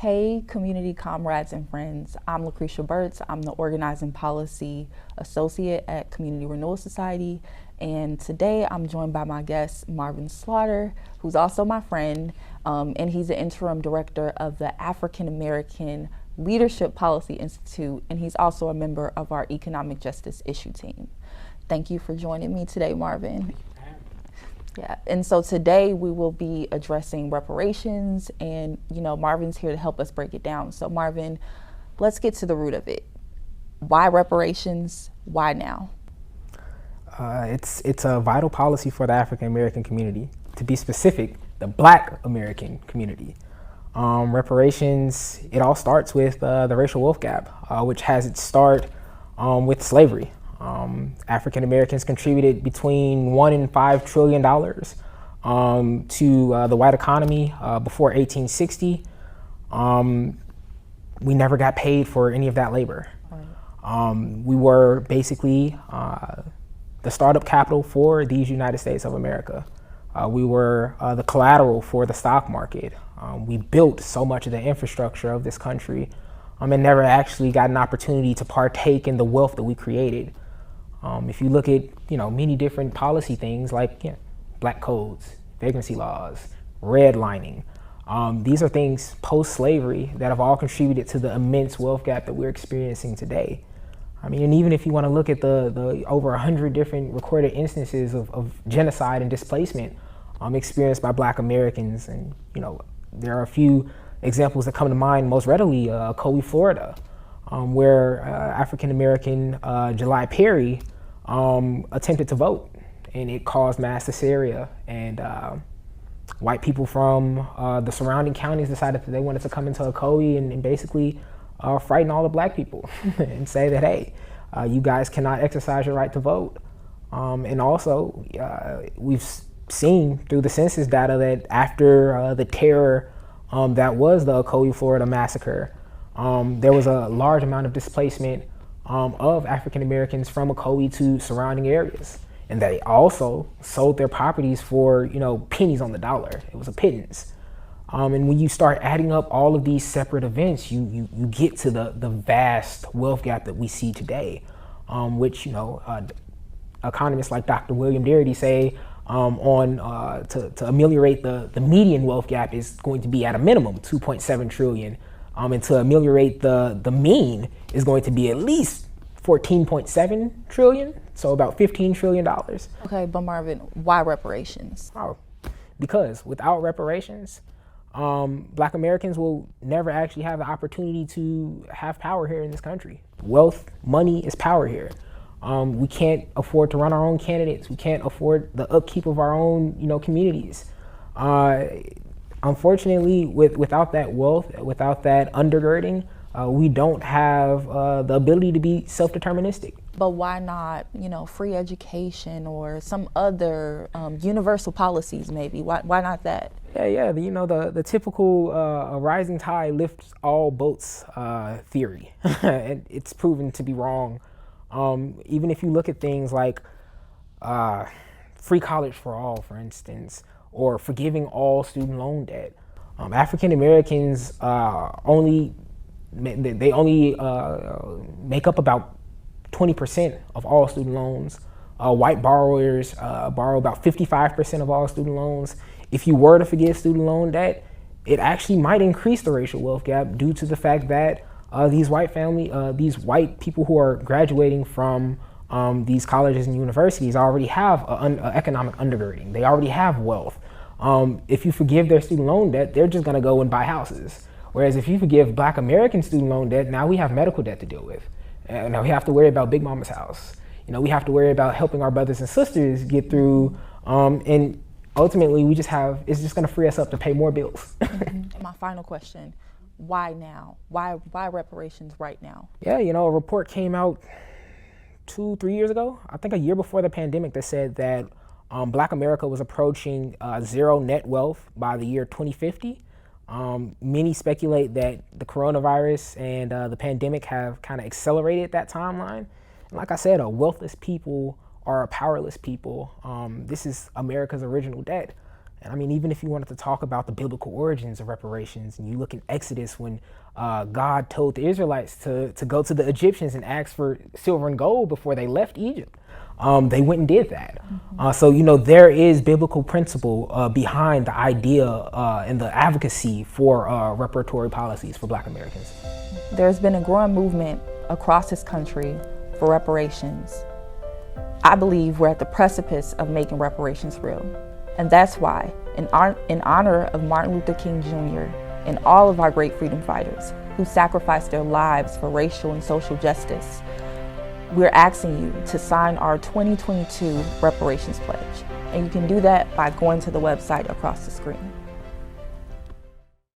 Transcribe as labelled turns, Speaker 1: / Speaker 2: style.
Speaker 1: Hey, community comrades and friends. I'm LaCreshia Birts. I'm the Organizing Policy Associate at Community Renewal Society. And today I'm joined by my guest, Marvin Slaughter, who's also my friend. And he's the Interim Director of the African American Leadership Policy Institute. And he's also a member of our Economic Justice Issue Team. Thank you for joining me today, Marvin. Yeah, and so today we will be addressing reparations, and Marvin's here to help us break it down. So Marvin, let's get to the root of it. Why reparations? Why now?
Speaker 2: It's a vital policy for the African American community. To be specific, the Black American community. Reparations, it all starts with the racial wealth gap, which has its start with slavery. African Americans contributed between $1 and $5 trillion to the white economy before 1860. We never got paid for any of that labor. We were basically the startup capital for these United States of America. We were the collateral for the stock market. We built so much of the infrastructure of this country and never actually got an opportunity to partake in the wealth that we created. If you look at many different policy things like black codes, vagrancy laws, redlining, these are things post-slavery that have all contributed to the immense wealth gap that we're experiencing today. I mean, and even if you want to look at the over 100 different recorded instances of genocide and displacement experienced by Black Americans, and there are a few examples that come to mind most readily. Ocoee, Florida, where African American July Perry attempted to vote, and it caused mass hysteria, and white people from the surrounding counties decided that they wanted to come into Ocoee and basically frighten all the Black people and say that, hey, you guys cannot exercise your right to vote. And also, we've seen through the census data that after the terror that was the Ocoee, Florida massacre, there was a large amount of displacement of African Americans from Ocoee to surrounding areas. And they also sold their properties for, pennies on the dollar. It was a pittance. And when you start adding up all of these separate events, you get to the vast wealth gap that we see today, which, economists like Dr. William Darity say to ameliorate the median wealth gap is going to be at a minimum 2.7 trillion. And to ameliorate the mean is going to be at least 14.7 trillion, so about $15 trillion.
Speaker 1: Okay, but Marvin, why reparations?
Speaker 2: Oh, because without reparations, Black Americans will never actually have the opportunity to have power here in this country. Wealth, money is power here. We can't afford to run our own candidates. We can't afford the upkeep of our own, communities. Unfortunately, without that wealth, without that undergirding, we don't have the ability to be self-deterministic.
Speaker 1: But why not, free education or some other universal policies maybe? Why not that?
Speaker 2: Yeah. The typical a rising tide lifts all boats theory, and it's proven to be wrong. Even if you look at things like free college for all, for instance, or forgiving all student loan debt. African Americans only make up about 20% of all student loans. White borrowers borrow about 55% of all student loans. If you were to forgive student loan debt, it actually might increase the racial wealth gap due to the fact that these white people who are graduating from these colleges and universities already have an economic undergirding. They already have wealth. If you forgive their student loan debt, they're just going to go and buy houses. Whereas if you forgive Black American student loan debt, now we have medical debt to deal with. Now we have to worry about Big Mama's house. We have to worry about helping our brothers and sisters get through. And ultimately, it's just going to free us up to pay more bills.
Speaker 1: My final question. Why now? Why reparations right now?
Speaker 2: Yeah, a report came out 2-3 years ago, I think a year before the pandemic, that said that Black America was approaching zero net wealth by the year 2050. Many speculate that the coronavirus and the pandemic have kind of accelerated that timeline. And like I said, a wealthless people are a powerless people. This is America's original debt. And I mean, even if you wanted to talk about the biblical origins of reparations, and you look in Exodus when God told the Israelites to go to the Egyptians and ask for silver and gold before they left Egypt, they went and did that. So, you know, there is biblical principle behind the idea and the advocacy for reparatory policies for Black Americans.
Speaker 1: There's been a growing movement across this country for reparations. I believe we're at the precipice of making reparations real. And that's why, in honor of Martin Luther King Jr. and all of our great freedom fighters who sacrificed their lives for racial and social justice, we're asking you to sign our 2022 reparations pledge. And you can do that by going to the website across the screen.